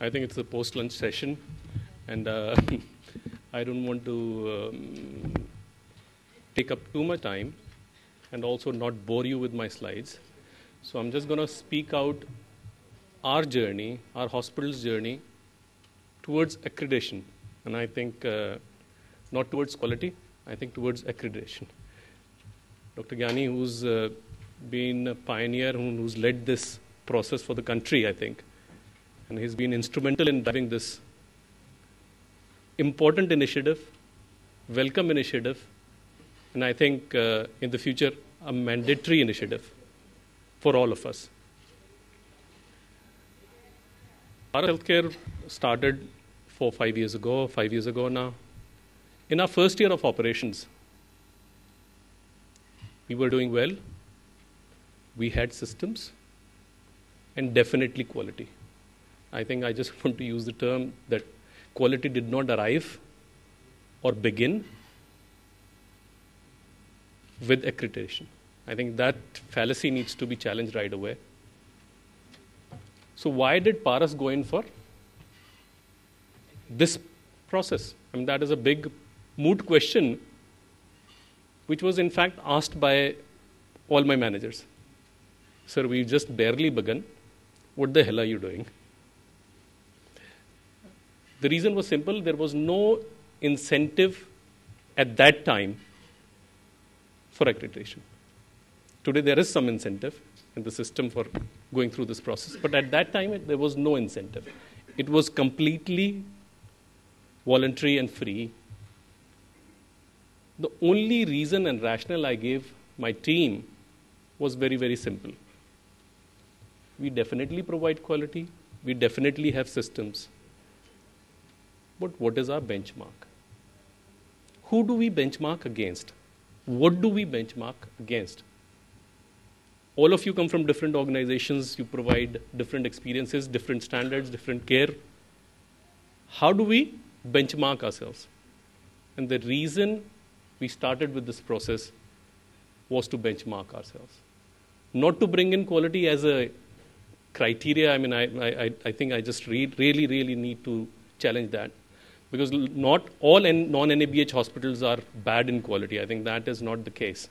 I think it's a post-lunch session, and I don't want to take up too much time and also not bore you with my slides. So I'm just going to speak out our journey, our hospital's journey towards accreditation. And I think not towards quality, I think towards accreditation. Dr. Gyani, who's been a pioneer, who's led this process for the country, I think, and he's been instrumental in driving this important initiative, welcome initiative, and I think in the future, a mandatory initiative for all of us. Our healthcare started 5 years ago now. In our first year of operations, we were doing well. We had systems and definitely quality. I think I just want to use the term that quality did not arrive or begin with accreditation. I think that fallacy needs to be challenged right away. So why did Paras go in for this process? I mean, that is a big moot question, which was in fact asked by all my managers. Sir, we've just barely begun. What the hell are you doing? The reason was simple. There was no incentive at that time for accreditation. Today there is some incentive in the system for going through this process, but at that time there was no incentive. It was completely voluntary and free. The only reason and rationale I gave my team was very, very simple. We definitely provide quality. We definitely have systems. But what is our benchmark? Who do we benchmark against? What do we benchmark against? All of you come from different organizations. You provide different experiences, different standards, different care. How do we benchmark ourselves? And the reason we started with this process was to benchmark ourselves. Not to bring in quality as a criteria. I mean, I think I just really need to challenge that. Because not all non-NABH hospitals are bad in quality. I think that is not the case.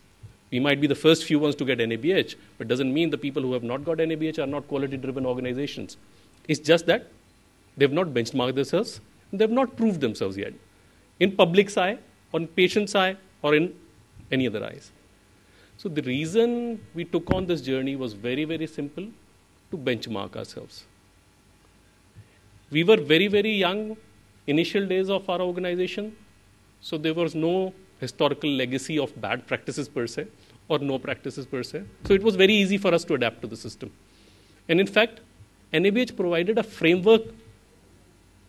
We might be the first few ones to get NABH, but doesn't mean the people who have not got NABH are not quality-driven organizations. It's just that they've not benchmarked themselves, and they've not proved themselves yet. In public's eye, on patient's eye, or in any other eyes. So the reason we took on this journey was very, very simple, to benchmark ourselves. We were very, very young, initial days of our organization, so there was no historical legacy of bad practices per se, or no practices per se. So it was very easy for us to adapt to the system. And in fact, NABH provided a framework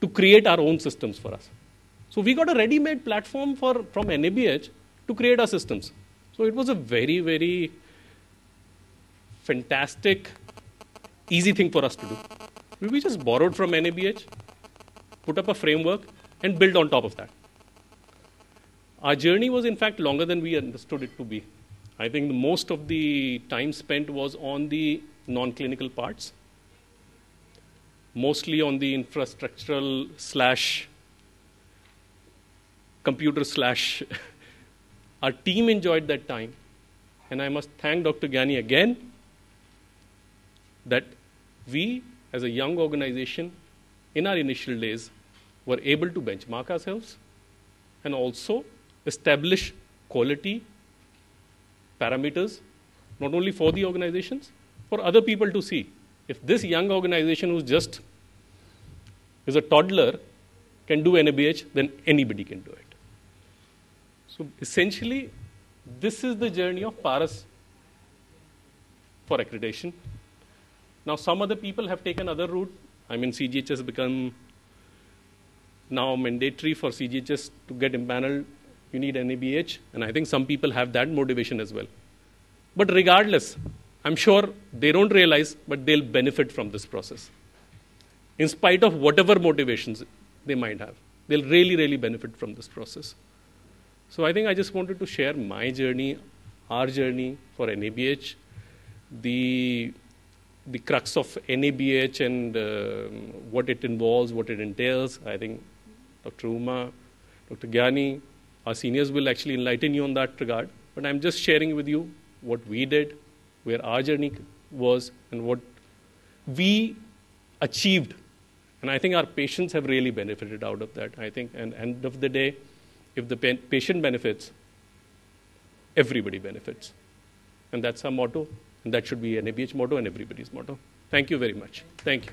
to create our own systems for us. So we got a ready-made platform from NABH to create our systems. So it was a very, very fantastic, easy thing for us to do. We just borrowed from NABH, put up a framework, and built on top of that. Our journey was, in fact, longer than we understood it to be. I think most of the time spent was on the non-clinical parts, mostly on the infrastructural / computer / our team enjoyed that time. And I must thank Dr. Gyani again that we, as a young organization, in our initial days, were able to benchmark ourselves and also establish quality parameters, not only for the organizations, for other people to see. If this young organization who just is a toddler can do NABH, then anybody can do it. So essentially, this is the journey of Paras for accreditation. Now, some other people have taken other route. I mean, CGHS has become now mandatory for CGHS to get empaneled. You need NABH, and I think some people have that motivation as well. But regardless, I'm sure they don't realize, but they'll benefit from this process. In spite of whatever motivations they might have, they'll really benefit from this process. So I think I just wanted to share my journey, our journey for NABH, the the crux of NABH and what it involves, what it entails. I think Dr. Uma, Dr. Gyani, our seniors will actually enlighten you on that regard. But I'm just sharing with you what we did, where our journey was, and what we achieved. And I think our patients have really benefited out of that. I think at the end of the day, if the patient benefits, everybody benefits. And that's our motto. And that should be an NABH motto and everybody's motto. Thank you very much. Thank you.